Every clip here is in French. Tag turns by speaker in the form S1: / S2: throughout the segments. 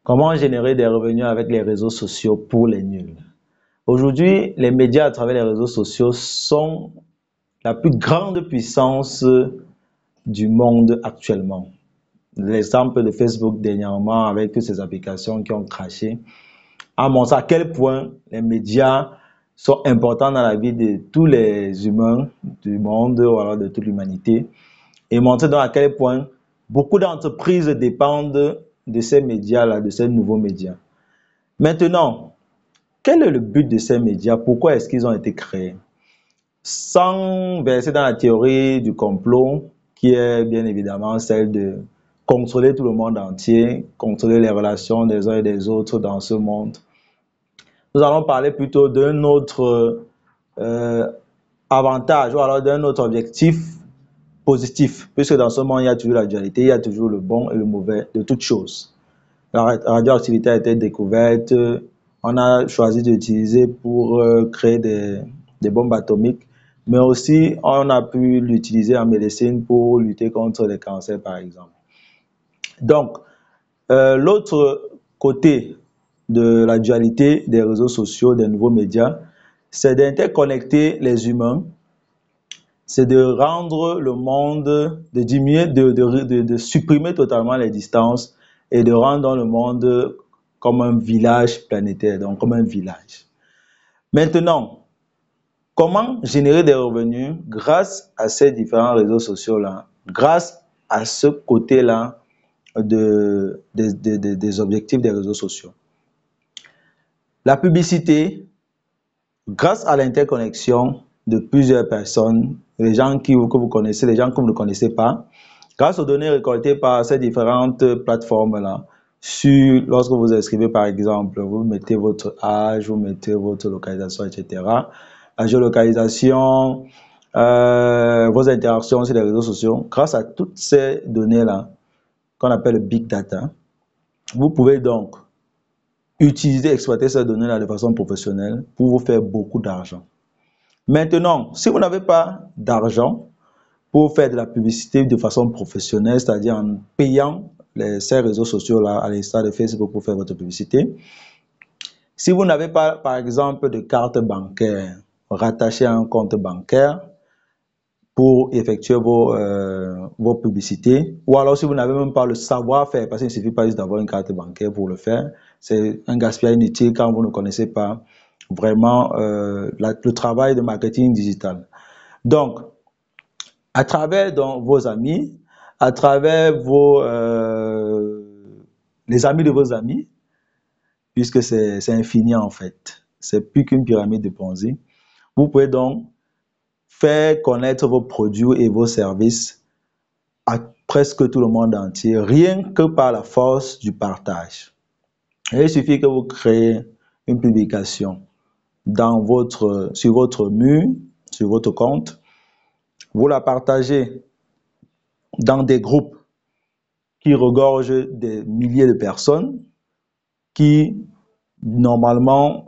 S1: Comment générer des revenus avec les réseaux sociaux pour les nuls? Aujourd'hui, les médias à travers les réseaux sociaux sont la plus grande puissance du monde actuellement. L'exemple de Facebook dernièrement avec toutes ces applications qui ont craché a montré à quel point les médias sont importants dans la vie de tous les humains du monde ou alors de toute l'humanité et montrer donc à quel point beaucoup d'entreprises dépendent de ces médias-là, de ces nouveaux médias. Maintenant, quel est le but de ces médias? Pourquoi est-ce qu'ils ont été créés? Sans verser dans la théorie du complot, qui est bien évidemment celle de contrôler tout le monde entier, contrôler les relations des uns et des autres dans ce monde, nous allons parler plutôt d'un autre avantage ou alors d'un autre objectif positif, puisque dans ce monde, il y a toujours la dualité, il y a toujours le bon et le mauvais de toutes choses. La radioactivité a été découverte, on a choisi d'utiliser pour créer des bombes atomiques, mais aussi on a pu l'utiliser en médecine pour lutter contre les cancers, par exemple. Donc, l'autre côté de la dualité des réseaux sociaux, des nouveaux médias, c'est d'interconnecter les humains, c'est de rendre le monde, de diminuer, de supprimer totalement les distances et de rendre le monde comme un village planétaire, donc comme un village. Maintenant, comment générer des revenus grâce à ces différents réseaux sociaux-là, grâce à ce côté-là des objectifs des réseaux sociaux? La publicité, grâce à l'interconnexion de plusieurs personnes, les gens que vous connaissez, les gens que vous ne connaissez pas, grâce aux données récoltées par ces différentes plateformes-là, lorsque vous inscrivez par exemple, vous mettez votre âge, vous mettez votre localisation, etc. La géolocalisation, vos interactions sur les réseaux sociaux, grâce à toutes ces données-là, qu'on appelle Big Data, vous pouvez donc utiliser, exploiter ces données-là de façon professionnelle pour vous faire beaucoup d'argent. Maintenant, si vous n'avez pas d'argent pour faire de la publicité de façon professionnelle, c'est-à-dire en payant ces réseaux sociaux-là, à l'instar de Facebook pour faire votre publicité, si vous n'avez pas, par exemple, de carte bancaire rattachée à un compte bancaire pour effectuer vos publicités, ou alors si vous n'avez même pas le savoir-faire, parce qu'il ne suffit pas juste d'avoir une carte bancaire pour le faire, c'est un gaspillage inutile quand vous ne connaissez pas vraiment le travail de marketing digital. Donc, à travers donc, vos amis, à travers les amis de vos amis, puisque c'est infini en fait, c'est plus qu'une pyramide de Ponzi, vous pouvez donc faire connaître vos produits et vos services à presque tout le monde entier, rien que par la force du partage. Et il suffit que vous créez une publication sur votre mur, sur votre compte, vous la partagez dans des groupes qui regorgent des milliers de personnes qui, normalement,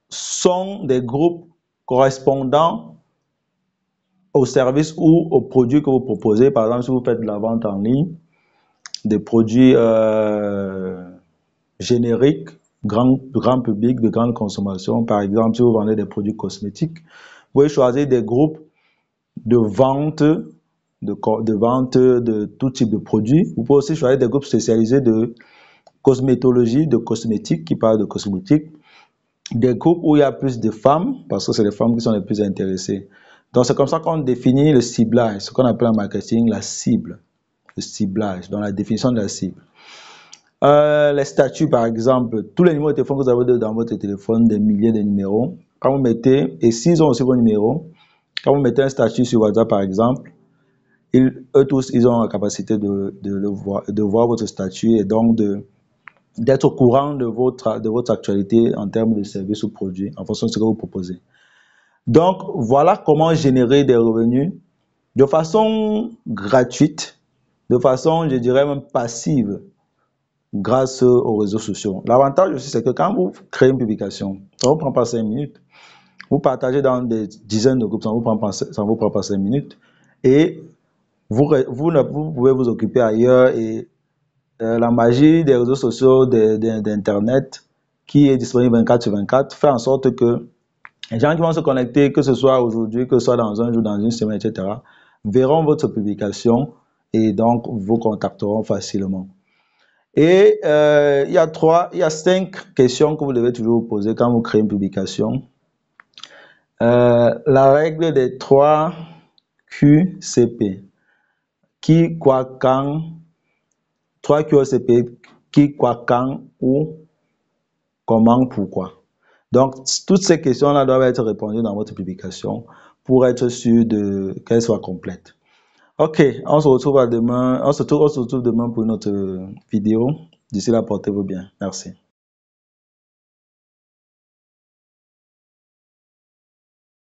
S1: sont des groupes correspondant aux services ou aux produits que vous proposez. Par exemple, si vous faites de la vente en ligne, des produits génériques, grand public, de grande consommation. Par exemple, si vous vendez des produits cosmétiques, vous pouvez choisir des groupes de vente de tout type de produits. Vous pouvez aussi choisir des groupes spécialisés de cosmétologie, de cosmétiques, qui parlent de cosmétiques. Des groupes où il y a plus de femmes, parce que c'est les femmes qui sont les plus intéressées. Donc, c'est comme ça qu'on définit le ciblage, ce qu'on appelle en marketing la cible, le ciblage, dans la définition de la cible. Les statuts, par exemple, tous les numéros de téléphone que vous avez dans votre téléphone, des milliers de numéros, quand vous mettez, et s'ils ont aussi vos numéros, quand vous mettez un statut sur WhatsApp, par exemple, eux tous, ils ont la capacité de voir votre statut et donc d'être au courant de votre actualité en termes de services ou produits, en fonction de ce que vous proposez. Donc, voilà comment générer des revenus de façon gratuite, de façon, je dirais même passive, grâce aux réseaux sociaux. L'avantage aussi, c'est que quand vous créez une publication, ça ne vous prend pas 5 minutes. Vous partagez dans des dizaines de groupes, ça ne vous prend pas 5 minutes. Et vous pouvez vous occuper ailleurs et la magie des réseaux sociaux, d'Internet, qui est disponible 24 sur 24, fait en sorte que les gens qui vont se connecter, que ce soit aujourd'hui, que ce soit dans un jour, dans une semaine, etc., verront votre publication et donc vous contacteront facilement. Et il y a 5 questions que vous devez toujours vous poser quand vous créez une publication. La règle des 3 QCP. Qui, quoi, quand. 3 QCP. Qui, quoi, quand, où, comment, pourquoi. Donc, toutes ces questions-là doivent être répondues dans votre publication pour être sûr qu'elles soient complètes. Ok, on se retrouve demain pour une autre vidéo. D'ici là, portez-vous bien. Merci.